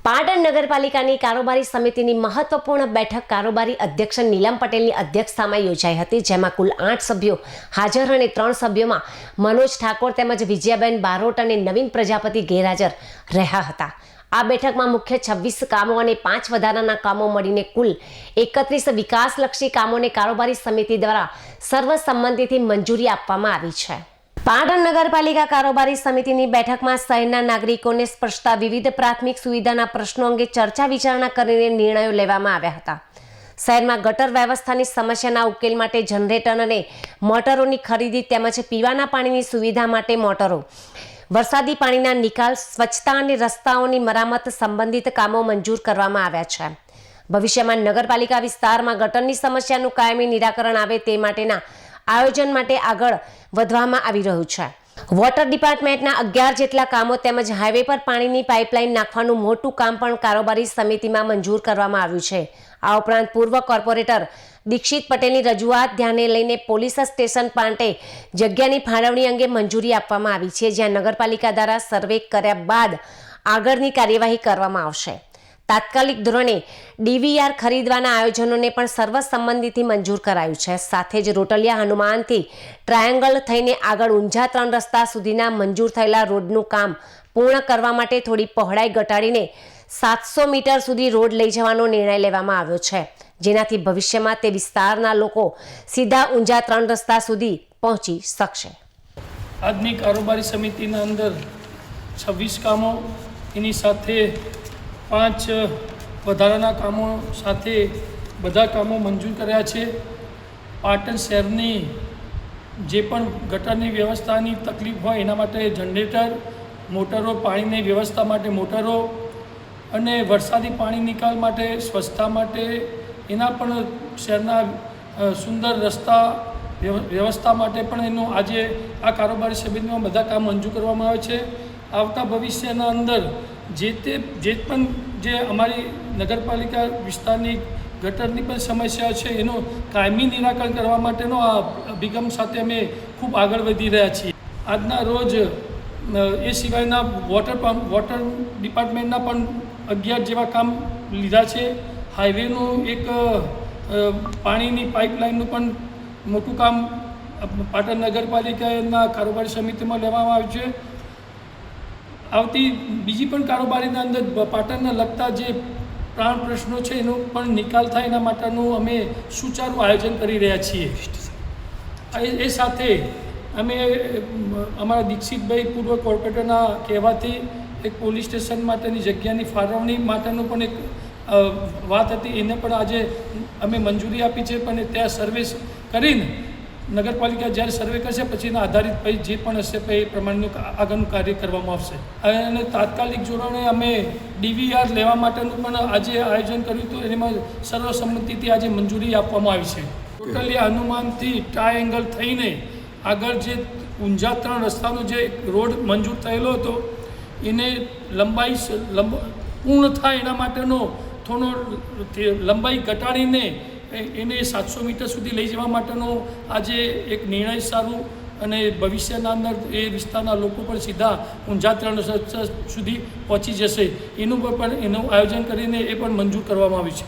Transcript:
પાટણ નગરપાલિકાની કારોબારી સમિતિની મહત્વપૂર્ણ બેઠક કારોબારી અધ્યક્ષ નીલમ પટેલની અધ્યક્ષતામાં યોજાઈ હતી, જેમાં કુલ 8 સભ્યો હાજર અને 3 સભ્યોમાં મનોજ ઠાકોર તેમજ વિજયાબેન બારોટ અને નવીન પ્રજાપતિ ગેરહાજર રહ્યા હતા। આ બેઠકમાં મુખ્ય 26 કામો અને 5 વધારાના કામો મળીને કુલ 31 વિકાસલક્ષી કામોને કારોબારી સમિતિ દ્વારા સર્વસંમતિથી મંજૂરી આપવામાં આવી છે। પાટણ નગરપાલિકા કારોબારી સમિતિની બેઠકમાં શહેરના નાગરિકોને સ્પર્શતા વિવિધ પ્રાથમિક સુવિધાના પ્રશ્નો અંગે ચર્ચા વિચારણા કરીને નિર્ણયો લેવામાં આવ્યા હતા। શહેરમાં ગટર વ્યવસ્થાની સમસ્યાના ઉકેલ માટે જનરેટર અને મોટરોની ખરીદી તેમજ પીવાના પાણીની સુવિધા માટે મોટરો, વરસાદી પાણીના નિકાલ, સ્વચ્છતા અને રસ્તાઓની મરામત સંબંધિત કામો મંજૂર કરવામાં આવ્યા છે। ભવિષ્યમાં નગરપાલિકા વિસ્તારમાં ગટરની સમસ્યાનું કાયમી નિરાકરણ આવે તે માટેના આયોજન માટે આગળ વધવામાં આવી રહ્યું છે। વોટર ડિપાર્ટમેન્ટના 11 જેટલા કામો તેમજ હાઈવે પર પાણીની પાઇપલાઇન નાખવાનું મોટું કામ પણ કારોબારી સમિતિમાં મંજૂર કરવામાં આવ્યું છે। આ ઉપરાંત પૂર્વ કોર્પોરેટર દીક્ષિત પટેલની રજૂઆત ધ્યાને લઈને પોલીસ સ્ટેશન પાસે જગ્યાની ફાળવણી અંગે મંજૂરી આપવામાં આવી છે, જ્યાં નગરપાલિકા દ્વારા સર્વે કર્યા બાદ આગળની કાર્યવાહી કરવામાં આવશે। તાત્કાલિક ધોરણે ડીવીઆર ખરીદવાના આયોજનોને પણ સર્વસંમતિથી મંજૂર કરાયું છે। સાથે જ રોટલિયા હનુમાનથી ટ્રાયેંગલ થઈને આગળ ઊંઝા 3 રસ્તા સુધીના મંજૂર થયેલા રોડનું કામ પૂર્ણ કરવા માટે થોડી પહોળાઈ ઘટાડીને 700 મીટર સુધી રોડ લઈ જવાનો નિર્ણય લેવામાં આવ્યો છે, જેનાથી ભવિષ્યમાં તે વિસ્તારના લોકો સીધા ઊંઝા 3 રસ્તા સુધી પહોંચી શકશે। આજની કારોબારી સમિતિના અંદર 26 કામો, એની સાથે 5 વધારાના કામો સાથે બધા કામો મંજૂર કર્યા છે। પાટણ શહેરની જે પણ ગટરની વ્યવસ્થાની તકલીફ હોય એના માટે જનરેટર, મોટરો, પાણીની વ્યવસ્થા માટે મોટરો અને વરસાદી પાણી નિકાલ માટે, સ્વચ્છતા માટે એના પણ શહેરના સુંદર રસ્તા વ્યવસ્થા માટે પણ એનું આજે આ કારોબારી સમિતિમાં બધા કામ મંજૂર કરવામાં આવે છે। આવતા ભવિષ્યના અંદર જે પણ અમારી નગરપાલિકા વિસ્તારની ગટરની પણ સમસ્યા છે એનું કાયમી નિરાકરણ કરવા માટેનો આ અભિગમ સાથે અમે ખૂબ આગળ વધી રહ્યા છીએ। આજના રોજ એ સિવાયના વોટર ડિપાર્ટમેન્ટના પણ 11 જેવા કામ લીધા છે। હાઈવેનું એક પાણીની પાઇપલાઇનનું પણ મોટું કામ પાટણ નગરપાલિકાના કારોબારી સમિતિમાં લેવામાં આવ્યું છે। આવતી બીજી પણ કારોબારીના અંદર પાટણને લગતા જે પ્રાણ પ્રશ્નો છે એનો પણ નિકાલ થાય એના માટેનું અમે સુચારું આયોજન કરી રહ્યા છીએ। એ સાથે અમે અમારા દીક્ષિતભાઈ પૂર્વ કોર્પોરેટરના કહેવાથી એક પોલીસ સ્ટેશન માટેની જગ્યાની ફાળવણી માટેનું પણ એક વાત હતી, એને પણ આજે અમે મંજૂરી આપી છે। પણ ત્યાં સર્વે કરીને નગરપાલિકા જ્યારે સર્વે કરશે પછી એના આધારિત પછી જે પણ હશે પછી એ પ્રમાણેનું આગળનું કાર્ય કરવામાં આવશે। અને તાત્કાલિક ધોરણે અમે ડીવીઆર લેવા માટેનું પણ આજે આયોજન કર્યું હતું, એમાં સર્વસંમતિથી આજે મંજૂરી આપવામાં આવી છે। ટોટલી હનુમાનથી ટ્રાયેંગલ થઈને આગળ જે ઊંઝા 3 રસ્તાનો જે રોડ મંજૂર થયેલો હતો એને પૂર્ણ થાય એના માટેનો થોડો લંબાઈ ઘટાડીને એને 700 મીટર સુધી લઈ જવા માટેનો આજે એક નિર્ણય સારું અને ભવિષ્યના અંદર એ વિસ્તારના લોકો પણ સીધા ઊંઝા 3 રસ્તા સુધી પહોંચી જશે એનું પણ એનું આયોજન કરીને એ પણ મંજૂર કરવામાં આવ્યું છે।